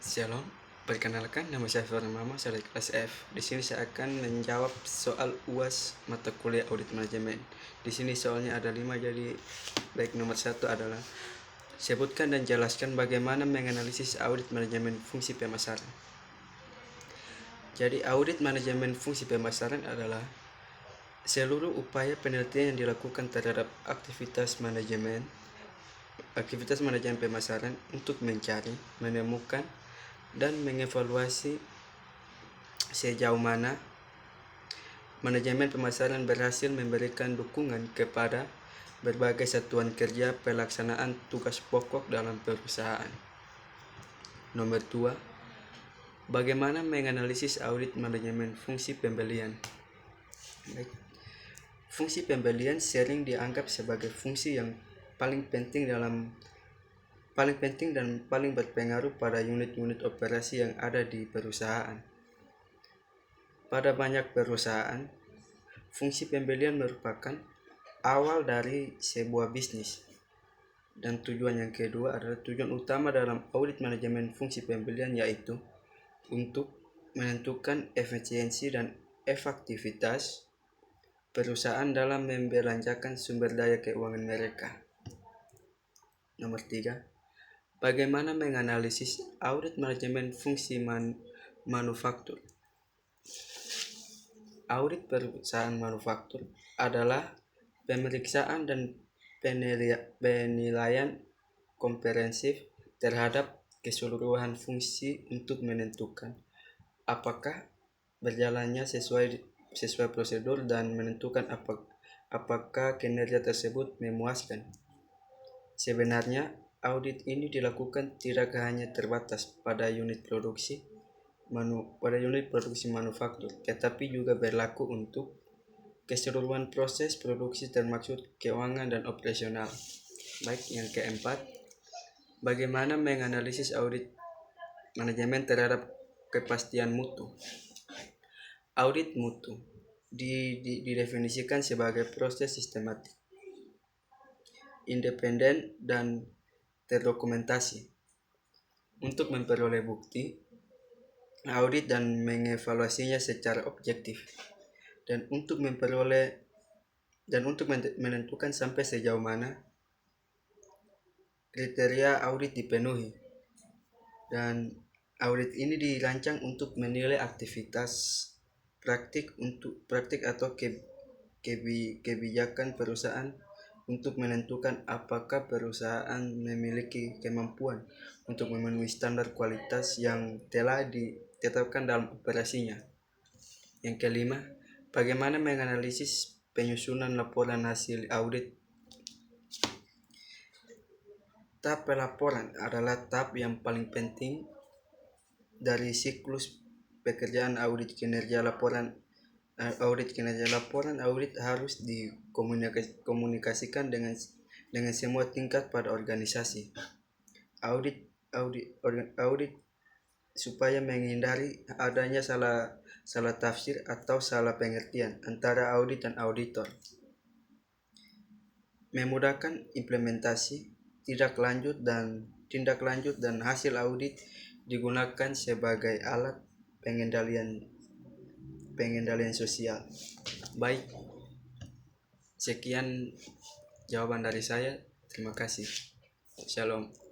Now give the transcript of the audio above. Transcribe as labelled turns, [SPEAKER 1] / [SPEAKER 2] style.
[SPEAKER 1] Shalom, perkenalkan nama saya Fernando, saya dari kelas F. Di sini saya akan menjawab soal UAS mata kuliah audit manajemen. Di sini soalnya ada 5, jadi baik nomor 1 adalah sebutkan dan jelaskan bagaimana menganalisis audit manajemen fungsi pemasaran. Jadi audit manajemen fungsi pemasaran adalah seluruh upaya penelitian yang dilakukan terhadap aktivitas manajemen pemasaran untuk mencari, menemukan, dan mengevaluasi sejauh mana manajemen pemasaran berhasil memberikan dukungan kepada berbagai satuan kerja pelaksanaan tugas pokok dalam perusahaan. Nomor 2, bagaimana menganalisis audit manajemen fungsi pembelian. Baik. Fungsi pembelian sering dianggap sebagai fungsi yang paling penting dan paling berpengaruh pada unit-unit operasi yang ada di perusahaan. Pada banyak perusahaan, fungsi pembelian merupakan awal dari sebuah bisnis. Dan tujuan yang kedua adalah tujuan utama dalam audit manajemen fungsi pembelian, yaitu untuk menentukan efisiensi dan efektivitas perusahaan dalam membelanjakan sumber daya keuangan mereka. Nomor 3, bagaimana menganalisis audit manajemen fungsi manufaktur. Audit perusahaan manufaktur adalah pemeriksaan dan penilaian komprehensif terhadap keseluruhan fungsi untuk menentukan apakah berjalannya sesuai prosedur dan menentukan apakah kinerja tersebut memuaskan. Sebenarnya audit ini dilakukan tidak hanya terbatas pada unit produksi manufaktur, tetapi juga berlaku untuk keseluruhan proses produksi termasuk keuangan dan operasional. Baik, yang keempat, bagaimana menganalisis audit manajemen terhadap kepastian mutu. Audit mutu didefinisikan sebagai proses sistematik, independen, dan terdokumentasi untuk memperoleh bukti audit dan mengevaluasinya secara objektif, dan untuk menentukan sampai sejauh mana kriteria audit dipenuhi. Dan audit ini dirancang untuk menilai aktivitas praktik atau kebijakan perusahaan untuk menentukan apakah perusahaan memiliki kemampuan untuk memenuhi standar kualitas yang telah ditetapkan dalam operasinya. Yang kelima, bagaimana menganalisis penyusunan laporan hasil audit. Tahap pelaporan adalah tahap yang paling penting dari siklus pekerjaan audit kinerja. Laporan audit harus dikomunikasikan dengan semua tingkat pada organisasi. Audit supaya menghindari adanya salah tafsir atau salah pengertian antara audit dan auditor. Memudahkan implementasi, tindak lanjut dan hasil audit digunakan sebagai alat pengendalian sosial. Baik, sekian jawaban dari saya. Terima kasih. Shalom.